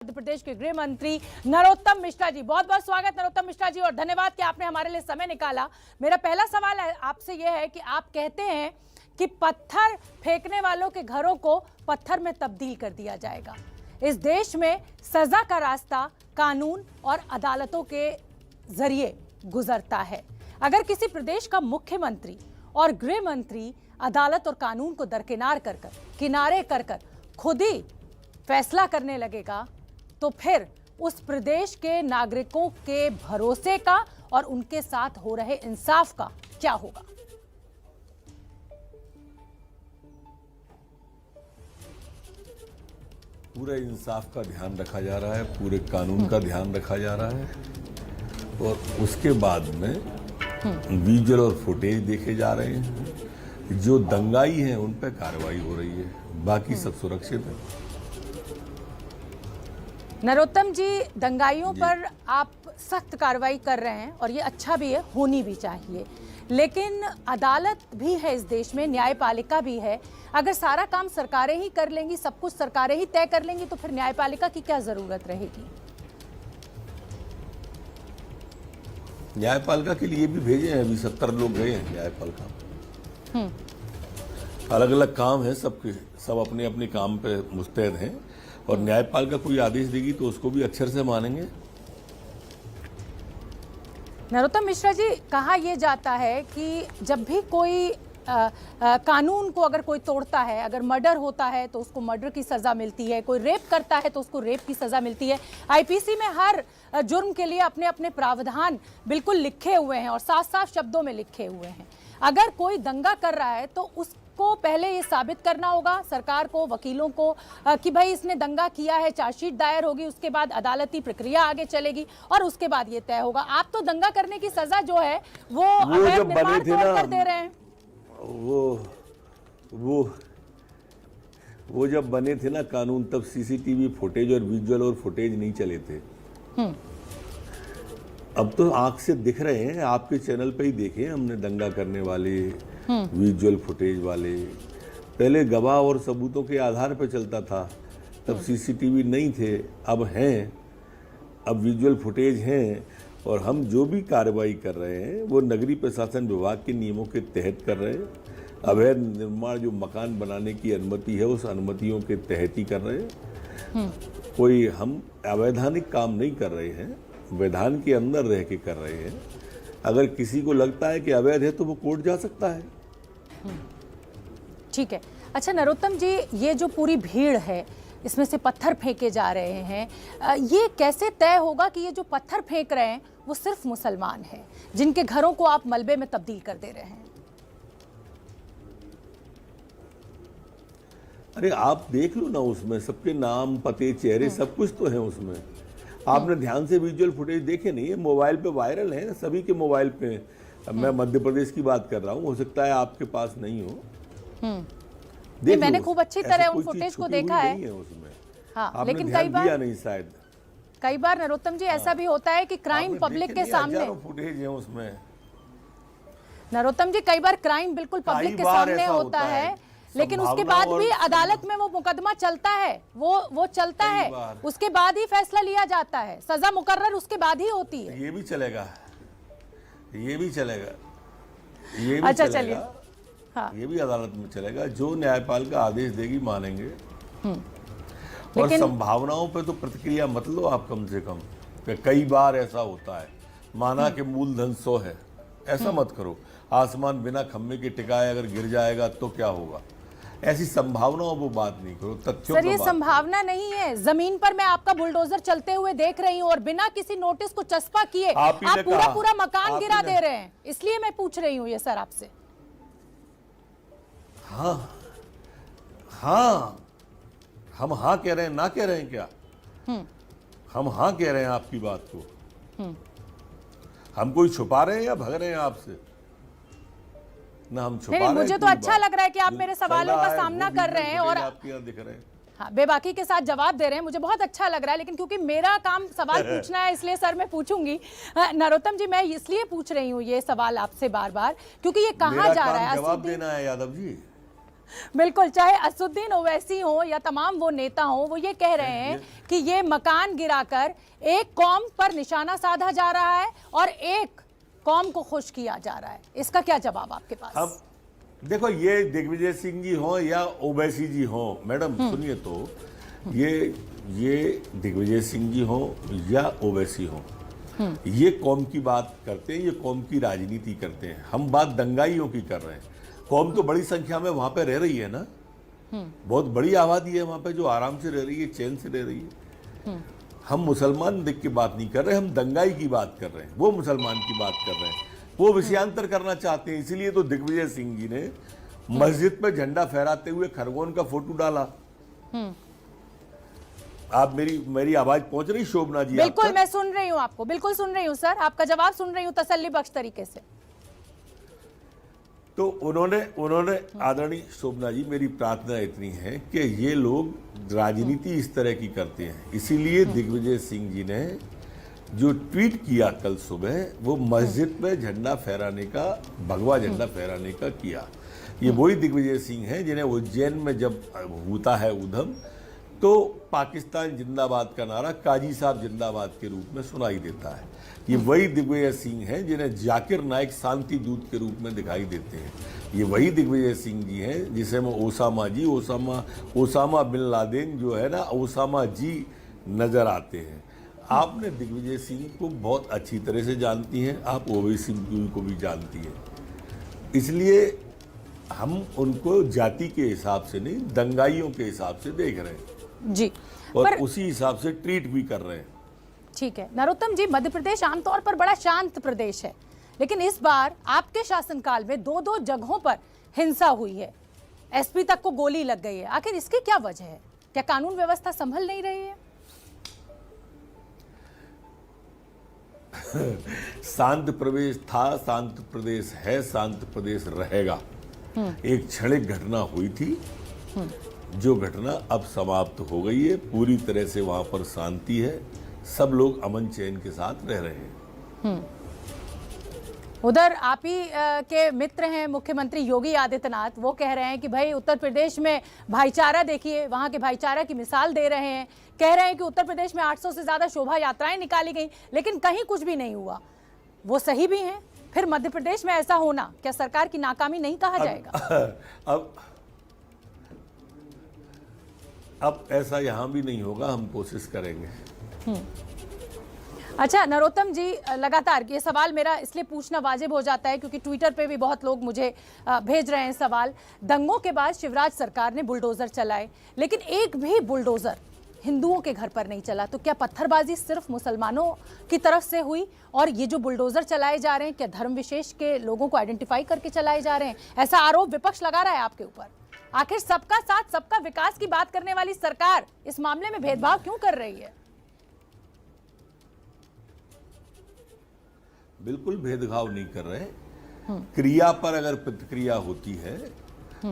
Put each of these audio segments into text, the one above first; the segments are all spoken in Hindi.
मध्य प्रदेश के गृह मंत्री नरोत्तम मिश्रा जी, बहुत बहुत स्वागत नरोत्तम मिश्रा जी और धन्यवाद कि आपने हमारे लिए समय निकाला। मेरा पहला सवाल आपसे यह है कि आप कहते हैं कि पत्थर फेंकने वालों के घरों को पत्थर में तब्दील कर दिया जाएगा। इस देश में सजा का रास्ता कानून और अदालतों के जरिए गुजरता है। अगर किसी प्रदेश का मुख्यमंत्री और गृह मंत्री अदालत और कानून को दरकिनार किनारे कर खुद ही फैसला करने लगेगा तो फिर उस प्रदेश के नागरिकों के भरोसे का और उनके साथ हो रहे इंसाफ का क्या होगा? पूरे इंसाफ का ध्यान रखा जा रहा है, पूरे कानून का ध्यान रखा जा रहा है और उसके बाद में विजुअल और फुटेज देखे जा रहे हैं। जो दंगाई हैं उन पर कार्रवाई हो रही है, बाकी सब सुरक्षित है। नरोत्तम जी, दंगाइयों पर आप सख्त कार्रवाई कर रहे हैं और ये अच्छा भी है, होनी भी चाहिए, लेकिन अदालत भी है इस देश में, न्यायपालिका भी है। अगर सारा काम सरकारें ही कर लेंगी, सब कुछ सरकारें ही तय कर लेंगी तो फिर न्यायपालिका की क्या जरूरत रहेगी? न्यायपालिका के लिए भी भेजे हैं, अभी 70 लोग गए हैं न्यायपालिका। अलग अलग काम है सबके, सब अपने अपने काम पे मुस्तैद हैं और न्यायपालिका कोई आदेश देगी तो उसको भी अक्षर से मानेंगे। नरोत्तम मिश्रा जी, कहा यह जाता है कि जब भी कोई कानून को अगर कोई तोड़ता है, अगर मर्डर होता है तो उसको मर्डर की सजा मिलती है, कोई रेप करता है तो उसको रेप की सजा मिलती है। आईपीसी में हर जुर्म के लिए अपने अपने प्रावधान बिल्कुल लिखे हुए हैं और साफ साफ शब्दों में लिखे हुए हैं। अगर कोई दंगा कर रहा है तो उसको पहले ये साबित करना होगा सरकार को, वकीलों को, कि भाई इसने दंगा किया है, चार्जशीट दायर होगी, उसके बाद अदालती प्रक्रिया आगे चलेगी और उसके बाद ये तय होगा। आप तो दंगा करने की सजा जो है वो अवैध निर्माण तोड़कर दे रहे हैं। वो जब बने थे ना कानून, तब सीसीटीवी फुटेज और विजुअल और फुटेज नहीं चले थे। अब तो आंख से दिख रहे हैं, आपके चैनल पे ही देखे हमने दंगा करने वाले विजुअल फुटेज वाले। पहले गवाह और सबूतों के आधार पर चलता था, तब सीसीटीवी नहीं थे, अब हैं, अब विजुअल फुटेज हैं और हम जो भी कार्रवाई कर रहे हैं वो नगरीय प्रशासन विभाग के नियमों के तहत कर रहे हैं। अवैध निर्माण जो मकान बनाने की अनुमति है उस अनुमतियों के तहत ही कर रहे हैं। कोई हम अवैधानिक काम नहीं कर रहे हैं, विधान के अंदर रह के कर रहे हैं। अगर किसी को लगता है कि अवैध है तो वो कोर्ट जा सकता है। ठीक है। अच्छा नरोत्तम जी, ये जो पूरी भीड़ है, इसमें से पत्थर फेंके जा रहे हैं, ये कैसे तय होगा कि ये जो पत्थर फेंक रहे हैं वो सिर्फ मुसलमान हैं जिनके घरों को आप मलबे में तब्दील कर दे रहे हैं? अरे आप देख लो ना, उसमें सबके नाम, पते, चेहरे सब कुछ तो है उसमें। आपने ध्यान से विजुअल फुटेज देखे नहीं है? मोबाइल पे वायरल है, सभी के मोबाइल पे। अब मैं मध्य प्रदेश की बात कर रहा हूँ, हो सकता है आपके पास नहीं हो। मैंने खूब अच्छी तरह उन फुटेज को देखा है उसमें। हाँ, लेकिन कई बार नरोत्तम जी ऐसा भी होता है कि क्राइम पब्लिक के सामने फुटेज है उसमें। नरोत्तम जी, कई बार क्राइम बिल्कुल पब्लिक के सामने होता है, लेकिन उसके बाद भी अदालत में वो मुकदमा चलता है, वो चलता है, उसके बाद ही फैसला लिया जाता है, सजा मुकर्रर उसके बाद ही होती है। ये भी चलेगा, ये भी चलेगा, ये भी अच्छा चलेगा, चलिए, हाँ। ये भी अदालत में चलेगा। जो न्यायपालिका आदेश देगी मानेंगे। और संभावनाओं पे तो प्रतिक्रिया मत लो आप कम से कम। कई बार ऐसा होता है, माना कि मूलधन 100 है, ऐसा मत करो। आसमान बिना खम्भे के टिकाए अगर गिर जाएगा तो क्या होगा? ऐसी संभावनाओं वो बात नहीं करो, तथ्यों सर ये संभावना नहीं है। जमीन पर मैं आपका बुलडोजर चलते हुए देख रही हूँ और बिना किसी नोटिस को चस्पा किए आप पूरा मकान गिरा दे रहे हैं, इसलिए मैं पूछ रही हूँ ये सर आपसे। हाँ, हम हाँ कह रहे हैं, ना कह रहे हैं क्या? हम हाँ कह रहे हैं आपकी बात को। हम कोई छुपा रहे हैं या भग रहे हैं आपसे? ना हम छुपा रहे हैं। मुझे तो अच्छा लग रहा है कि आप मेरे सवालों का सामना कर रहे हैं और आपके यहाँ दिख रहे हैं। हाँ, बेबाकी के साथ जवाब दे रहे हैं, मुझे बहुत अच्छा लग रहा है। लेकिन क्योंकि मेरा काम सवाल पूछना है इसलिए सर मैं पूछूंगी। नरोत्तम जी, मैं इसलिए पूछ रही हूँ ये सवाल आपसे बार बार क्योंकि ये कहा जा रहा है, जवाब देना है यादव जी। बिल्कुल, चाहे असुद्दीन ओवैसी हो या तमाम वो नेता हो, वो ये कह रहे हैं कि ये मकान गिराकर एक कौम पर निशाना साधा जा रहा है और एक कौम को खुश किया जा रहा है। इसका क्या जवाब आपके पास? अब देखो, ये दिग्विजय सिंह जी हो या ओवैसी जी हो, मैडम सुनिए तो, ये दिग्विजय सिंह जी हो या ओवैसी हो, ये कौम की बात करते हैं, ये कौम की राजनीति करते हैं। हम बात दंगाइयों की कर रहे हैं। कौम तो बड़ी संख्या में वहां पे रह रही है ना, बहुत बड़ी आबादी है वहां पे जो आराम से रह रही है, चैन से रह रही है। हम मुसलमान दिख की बात नहीं कर रहे, हम दंगाई की बात कर रहे हैं, वो मुसलमान की बात कर रहे हैं, वो विषयांतर करना चाहते हैं। इसीलिए तो दिग्विजय सिंह जी ने मस्जिद पे झंडा फहराते हुए खरगोन का फोटो डाला। आप मेरी आवाज पहुंच रही शोभना जी? बिल्कुल, मैं सुन रही हूं आपको, बिल्कुल सुन रही हूं सर, आपका जवाब सुन रही हूं तसल्ली बख्श तरीके से। तो उन्होंने आदरणीय शोभना जी, मेरी प्रार्थना इतनी है कि ये लोग राजनीति इस तरह की करते हैं। इसीलिए दिग्विजय सिंह जी ने जो ट्वीट किया कल सुबह, वो मस्जिद में झंडा फहराने का, भगवा झंडा फहराने का किया। ये वही दिग्विजय सिंह हैं जिन्हें उज्जैन में जब होता है उधम, तो पाकिस्तान जिंदाबाद का नारा काजी साहब जिंदाबाद के रूप में सुनाई देता है। ये वही दिग्विजय सिंह हैं जिन्हें जाकिर नाइक शांति दूत के रूप में दिखाई देते हैं। ये वही दिग्विजय सिंह जी हैं जिसे मैं ओसामा बिन लादेन जो है ना, ओसामा जी नजर आते हैं। आपने दिग्विजय सिंह को बहुत अच्छी तरह से जानती हैं, आप ओवैसी को भी जानती हैं। इसलिए हम उनको जाति के हिसाब से नहीं, दंगाइयों के हिसाब से देख रहे हैं जी, और उसी हिसाब से ट्रीट भी कर रहे हैं। ठीक है नरोत्तम जी, मध्य प्रदेश आमतौर पर बड़ा शांत प्रदेश है, लेकिन इस बार आपके शासनकाल में 2-2 जगहों पर हिंसा हुई है, एसपी तक को गोली लग गई है। आखिर इसकी क्या वजह है? क्या कानून व्यवस्था संभल नहीं रही है? शांत प्रदेश था, शांत प्रदेश है, शांत प्रदेश रहेगा। एक क्षणिक घटना हुई थी, जो घटना अब समाप्त हो गई है। पूरी तरह से वहां पर शांति है, सब लोग अमन चैन के साथ रह रहे हैं। उधर आप ही के मित्र हैं मुख्यमंत्री योगी आदित्यनाथ, वो कह रहे हैं कि भाई उत्तर प्रदेश में भाईचारा देखिए, वहां के भाईचारा की मिसाल दे रहे हैं। कह रहे हैं कि उत्तर प्रदेश में 800 से ज्यादा शोभा यात्राएं निकाली गई, लेकिन कहीं कुछ भी नहीं हुआ। वो सही भी हैं? फिर मध्य प्रदेश में ऐसा होना क्या सरकार की नाकामी नहीं कहा जाएगा? अब ऐसा यहां भी नहीं होगा, हम कोशिश करेंगे। अच्छा नरोत्तम जी, लगातार ये सवाल मेरा इसलिए पूछना वाजिब हो जाता है क्योंकि ट्विटर पे भी बहुत लोग मुझे भेज रहे हैं सवाल। दंगों के बाद शिवराज सरकार ने बुलडोजर चलाए, लेकिन एक भी बुलडोजर हिंदुओं के घर पर नहीं चला। तो क्या पत्थरबाजी सिर्फ मुसलमानों की तरफ से हुई? और ये जो बुलडोजर चलाए जा रहे हैं, क्या धर्म विशेष के लोगों को आइडेंटिफाई करके चलाए जा रहे हैं? ऐसा आरोप विपक्ष लगा रहा है आपके ऊपर। आखिर सबका साथ सबका विकास की बात करने वाली सरकार इस मामले में भेदभाव क्यों कर रही है? बिल्कुल भेदभाव नहीं कर रहे। क्रिया पर अगर प्रतिक्रिया होती है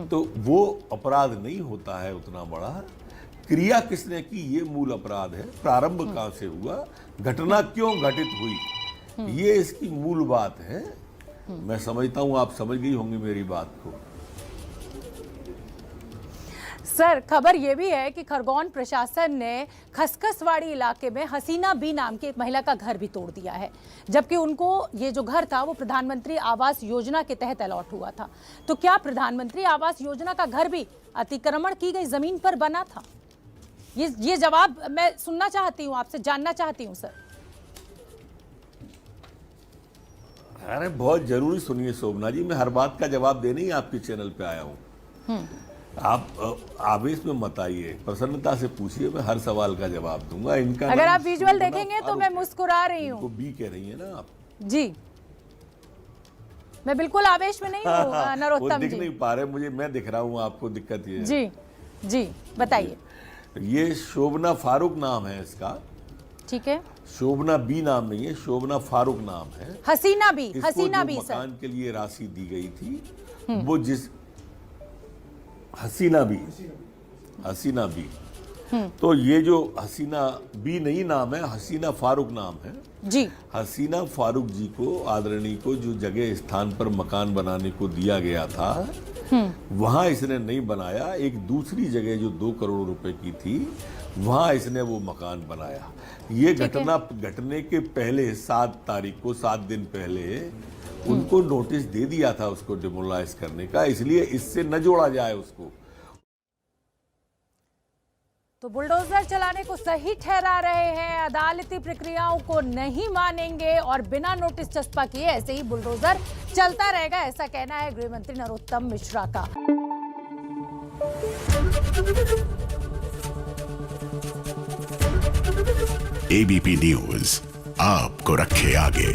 तो वो अपराध नहीं होता है उतना बड़ा। क्रिया किसने की, ये मूल अपराध है। प्रारंभ कहां से हुआ, घटना क्यों घटित हुई, ये इसकी मूल बात है। मैं समझता हूं आप समझ गई होंगी मेरी बात को। सर, खबर यह भी है कि खरगोन प्रशासन ने खसखसवाड़ी इलाके में हसीना बी नाम की एक महिला का घर भी तोड़ दिया है, जबकि उनको ये जो घर था वो प्रधानमंत्री आवास योजना के तहत अलॉट हुआ था। तो क्या प्रधानमंत्री आवास योजना का घर भी अतिक्रमण की गई जमीन पर बना था? ये जवाब मैं सुनना चाहती हूँ, आपसे जानना चाहती हूँ सर। अरे बहुत जरूरी सुनिए शोभना जी, मैं हर बात का जवाब देने ही आपके चैनल पे आया हूँ। आप आवेश में मत आइए, प्रसन्नता से पूछिए, मैं हर सवाल का जवाब दूंगा। इनका अगर आप विजुअल देखेंगे तो मैं मुस्कुरा रही हूँ। बी कह रही है ना आप? जी, मैं बिल्कुल आवेश में नहीं हूँ नरोत्तम जी। दिख नहीं पा रहे मुझे, मैं दिख रहा हूँ आपको, दिक्कत ये है। जी जी बताइए। ये शोभना फारूक नाम है इसका। ठीक है, शोभना बी नाम नहीं है, शोभना फारूक नाम है। हसीना बी, इसको हसीना जो बी मकान के लिए राशि दी गई थी, वो जिस हसीना बी, तो ये जो हसीना बी नहीं नाम है, हसीना फारूक नाम है जी। हसीना फारूक जी को, आदरणीय को, जो जगह स्थान पर मकान बनाने को दिया गया था, वहां इसने नहीं बनाया। एक दूसरी जगह जो 2 करोड़ रुपए की थी, वहां इसने वो मकान बनाया। ये घटना घटने के पहले 7 तारीख को, 7 दिन पहले उनको नोटिस दे दिया था उसको डिमोलाइज करने का, इसलिए इससे न जोड़ा जाए उसको। तो बुलडोजर चलाने को सही ठहरा रहे हैं, अदालती प्रक्रियाओं को नहीं मानेंगे और बिना नोटिस चस्पा किए ऐसे ही बुलडोजर चलता रहेगा, ऐसा कहना है गृह मंत्री नरोत्तम मिश्रा का। एबीपी न्यूज आपको रखे आगे।